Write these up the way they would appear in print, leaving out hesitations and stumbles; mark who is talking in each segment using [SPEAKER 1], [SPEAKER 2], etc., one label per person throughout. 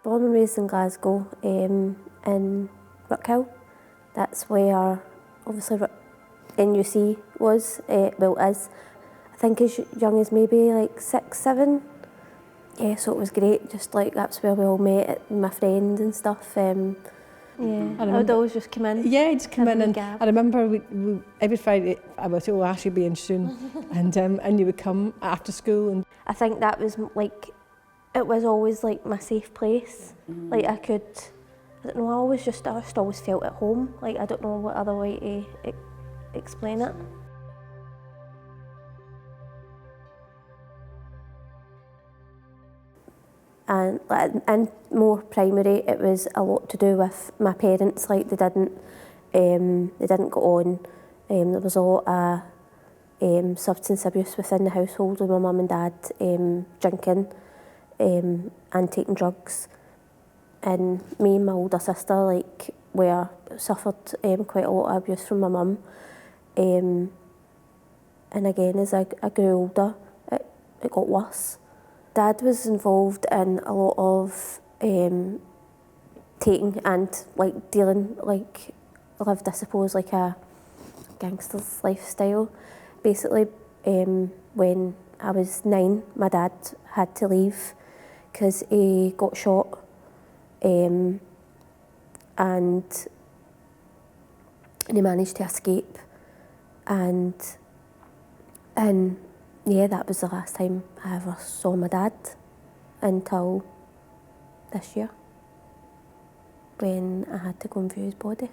[SPEAKER 1] Born and raised in Glasgow, in Rockhill. That's where obviously NUC was, well is. I think as young as maybe like 6, 7. Yeah, so it was great, just like that's where we all met, my friends and stuff. Yeah, I would always just come in.
[SPEAKER 2] Yeah, just come in, and I remember we every Friday I would say, "Oh, Ash, you'll be in soon," and you would come after school. And
[SPEAKER 1] I think that was like, it was always like my safe place. Like I don't know, I just always felt at home. Like I don't know what other way to explain it. And like, in more primary, it was a lot to do with my parents. Like they didn't go on. There was a lot of substance abuse within the household with my mum and dad, drinking and taking drugs. And me and my older sister suffered quite a lot of abuse from my mum. And again, as I grew older, it got worse. Dad was involved in a lot of taking and like dealing, like lived I suppose like a gangster's lifestyle. Basically, when I was 9, my dad had to leave because he got shot, and he managed to escape, and yeah, that was the last time I ever saw my dad until this year when I had to go and view his body.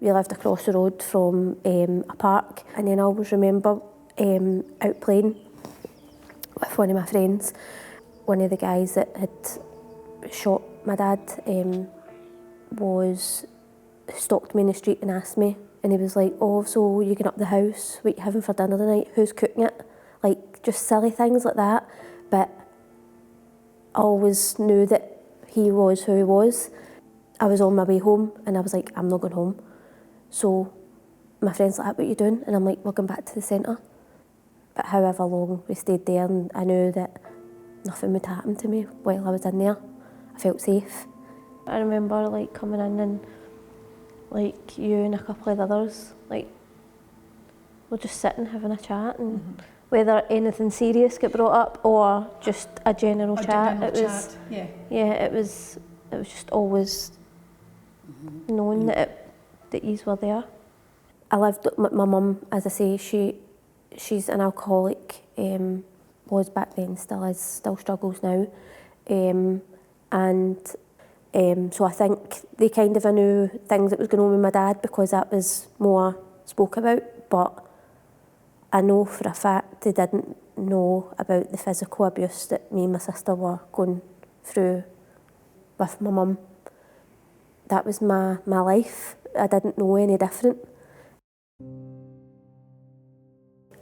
[SPEAKER 1] We lived across the road from a park, and then I always remember out playing with one of my friends. One of the guys that had shot my dad stopped me in the street and asked me, and he was like, "Oh, so you getting up the house? What you having for dinner tonight? Who's cooking it?" Like just silly things like that. But I always knew that he was who he was. I was on my way home and I was like, I'm not going home. So my friend's like, "What are you doing?" And I'm like, "We're going back to the centre." But however long we stayed there, and I knew that nothing would happen to me while I was in there. I felt safe. I remember like coming in and like you and a couple of others, like we're just sitting having a chat, and whether anything serious got brought up or just a general chat, it was just always knowing that yous were there. I lived with my mum, as I say, she's an alcoholic, was back then, still is, still struggles now, so I think they kind of knew things that was going on with my dad because that was more spoke about, but I know for a fact they didn't know about the physical abuse that me and my sister were going through with my mum. That was my life. I didn't know any different.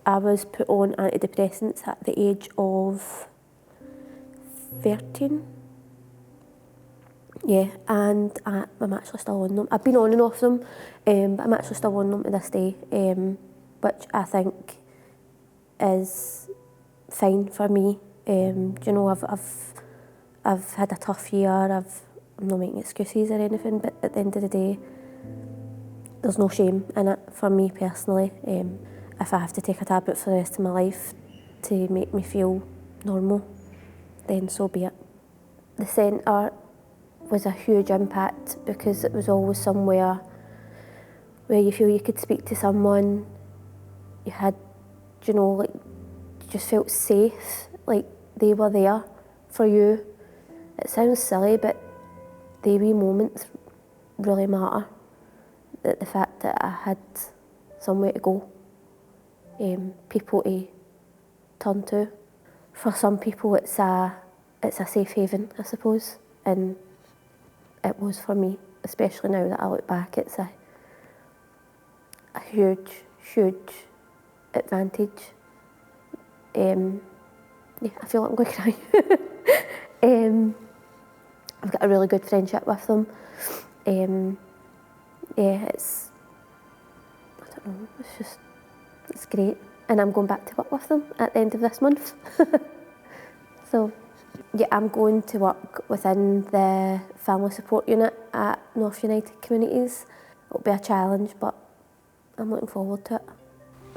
[SPEAKER 1] I was put on antidepressants at the age of 13. Yeah, and I'm actually still on them. I've been on and off them, but I'm actually still on them to this day, which I think is fine for me. You know, I've had a tough year. I'm not making excuses or anything, but at the end of the day, there's no shame in it for me personally. If I have to take a tablet for the rest of my life to make me feel normal, then so be it. The centre was a huge impact because it was always somewhere where you feel you could speak to someone. You had, you know, like, you just felt safe, like they were there for you. It sounds silly, but the wee moments really matter. The fact that I had somewhere to go, people to turn to. For some people it's a safe haven, I suppose, and it was for me, especially now that I look back. It's a huge, huge advantage. Yeah, I feel like I'm going to cry. I've got a really good friendship with them. Yeah, I don't know, it's great. And I'm going back to work with them at the end of this month. So, yeah, I'm going to work within the family support unit at North United Communities. It'll be a challenge, but I'm looking forward to it.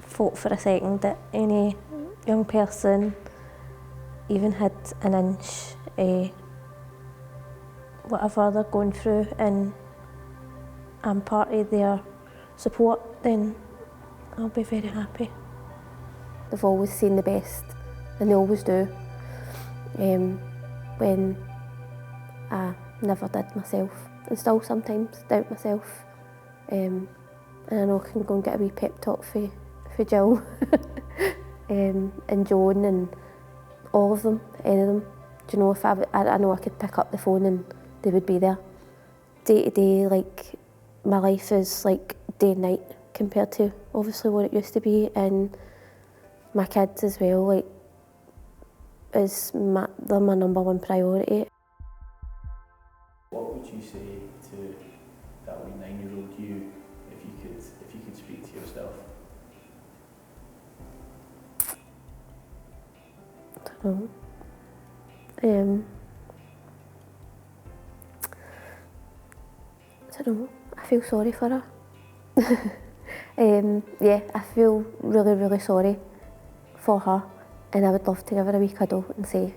[SPEAKER 1] Thought for a second that any young person even had an inch whatever they're going through and I'm part of their support, then I'll be very happy. They've always seen the best, and they always do, when I never did myself, and still sometimes doubt myself. And I know I can go and get a wee pep talk for Jill and Joan and all of them, any of them. Do you know, if I know I could pick up the phone and they would be there. Day to day, like, my life is like day and night compared to obviously what it used to be, and my kids as well, like, they're my number one priority.
[SPEAKER 3] What would you say to that wee 9-year-old you if you could speak to yourself?
[SPEAKER 1] I don't know. I don't know. I feel sorry for her. Yeah, I feel really, really sorry for her, and I would love to give her a wee cuddle and say,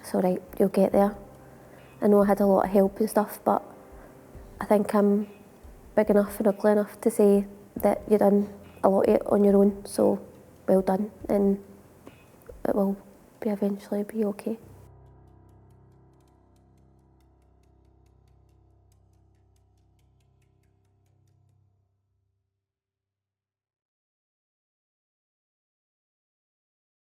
[SPEAKER 1] it's alright, you'll get there. I know I had a lot of help and stuff, but I think I'm big enough and ugly enough to say that you've done a lot of it on your own, so well done, and it will eventually be okay.